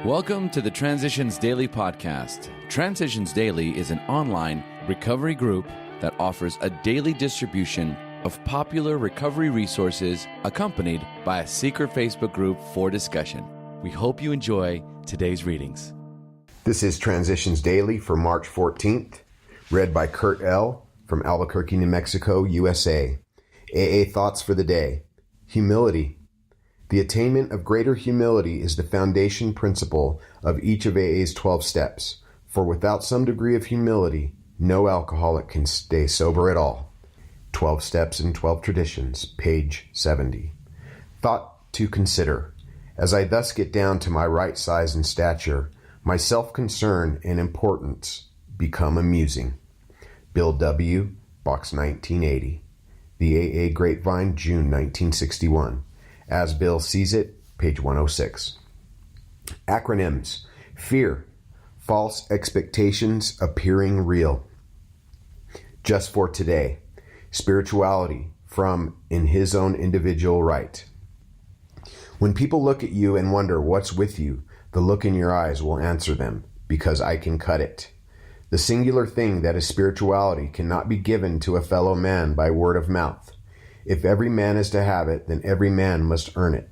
Welcome to the Transitions Daily podcast. Transitions Daily is an online recovery group that offers a daily distribution of popular recovery resources accompanied by a secret Facebook group for discussion. We hope you enjoy today's readings. This is Transitions Daily for March 14th, read by Kurt L. from Albuquerque, New Mexico, USA. AA Thoughts for the Day. Humility. The attainment of greater humility is the foundation principle of each of AA's 12 steps, for without some degree of humility, no alcoholic can stay sober at all. 12 Steps and 12 Traditions, page 70. Thought to consider. As I thus get down to my right size and stature, my self-concern and importance become amusing. Bill W., Box 1980. The AA Grapevine, June 1961. As Bill Sees It, page 106. Acronyms. Fear. False expectations appearing real. Just for today. Spirituality from In His Own Individual Right. When people look at you and wonder what's with you, the look in your eyes will answer them, because I can cut it. The singular thing that is spirituality cannot be given to a fellow man by word of mouth. If every man is to have it, then every man must earn it.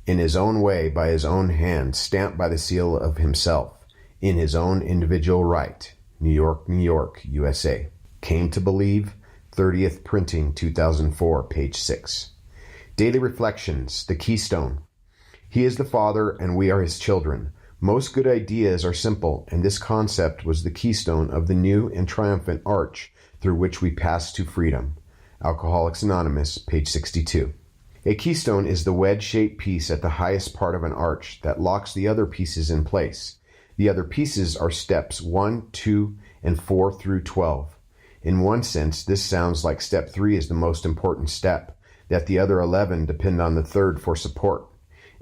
In his own way, by his own hand, stamped by the seal of himself, in his own individual right. New York, New York, USA. Came to Believe, 30th Printing, 2004, page 6. Daily Reflections, the Keystone. He is the Father, and we are his children. Most good ideas are simple, and this concept was the keystone of the new and triumphant arch through which we pass to freedom. Alcoholics Anonymous, page 62. A keystone is the wedge-shaped piece at the highest part of an arch that locks the other pieces in place. The other pieces are steps 1, 2, and 4 through 12. In one sense, this sounds like step 3 is the most important step, that the other 11 depend on the third for support.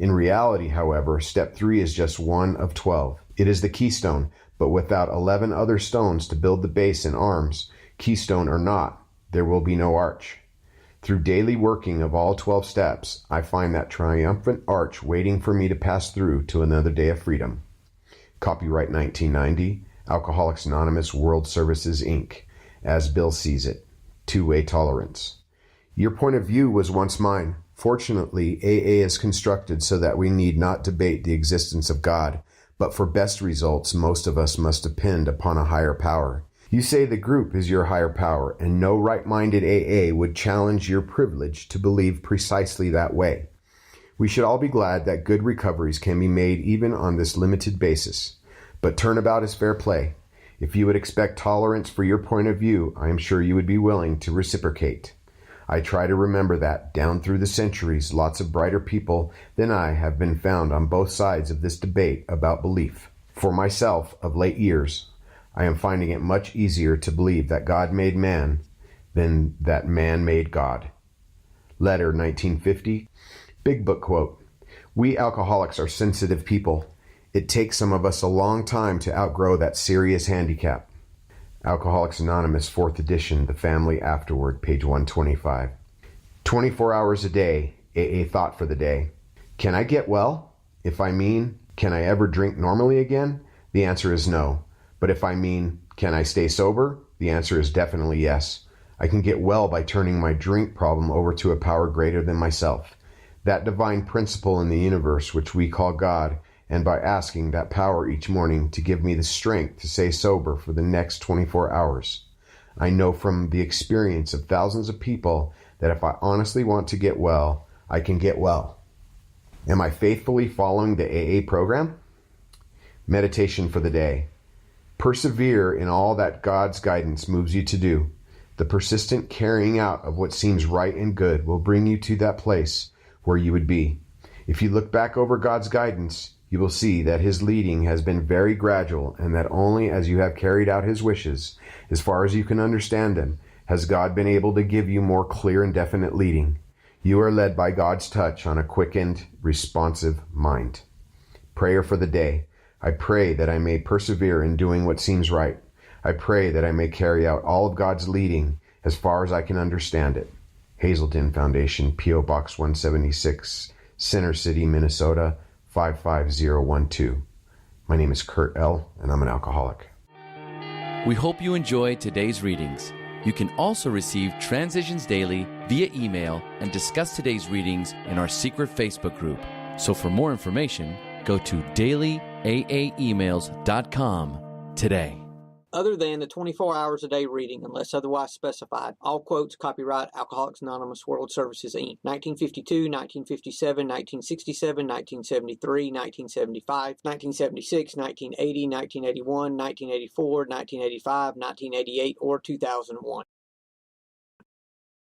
In reality, however, step 3 is just one of 12. It is the keystone, but without 11 other stones to build the base and arms, keystone or not, there will be no arch. Through daily working of all 12 steps, I find that triumphant arch waiting for me to pass through to another day of freedom. Copyright 1990, Alcoholics Anonymous World Services, Inc. As Bill Sees It. Two-way tolerance. Your point of view was once mine. Fortunately, AA is constructed so that we need not debate the existence of God, but for best results, most of us must depend upon a higher power. You say the group is your higher power, and no right-minded AA would challenge your privilege to believe precisely that way. We should all be glad that good recoveries can be made even on this limited basis. But turnabout is fair play. If you would expect tolerance for your point of view, I am sure you would be willing to reciprocate. I try to remember that, down through the centuries, lots of brighter people than I have been found on both sides of this debate about belief. For myself, of late years, I am finding it much easier to believe that God made man than that man made God. Letter, 1950. Big Book quote. We alcoholics are sensitive people. It takes some of us a long time to outgrow that serious handicap. Alcoholics Anonymous, 4th edition, The Family Afterward, page 125. 24 hours a day, AA Thought for the Day. Can I get well? If I mean, can I ever drink normally again? The answer is no. But if I mean, can I stay sober? The answer is definitely yes. I can get well by turning my drink problem over to a power greater than myself, that divine principle in the universe which we call God, and by asking that power each morning to give me the strength to stay sober for the next 24 hours. I know from the experience of thousands of people that if I honestly want to get well, I can get well. Am I faithfully following the AA program? Meditation for the day. Persevere in all that God's guidance moves you to do. The persistent carrying out of what seems right and good will bring you to that place where you would be. If you look back over God's guidance, you will see that his leading has been very gradual, and that only as you have carried out his wishes, as far as you can understand them, has God been able to give you more clear and definite leading. You are led by God's touch on a quickened, responsive mind. Prayer for the day. I pray that I may persevere in doing what seems right. I pray that I may carry out all of God's leading as far as I can understand it. Hazelden Foundation, P.O. Box 176, Center City, Minnesota, 55012. My name is Kurt L., and I'm an alcoholic. We hope you enjoyed today's readings. You can also receive Transitions Daily via email and discuss today's readings in our secret Facebook group. So for more information, go to dailyaaemails.com today. Other than the 24 hours a day reading, unless otherwise specified. All quotes copyright Alcoholics Anonymous World Services, Inc. 1952, 1957, 1967, 1973, 1975, 1976, 1980, 1981, 1984, 1985, 1988, or 2001.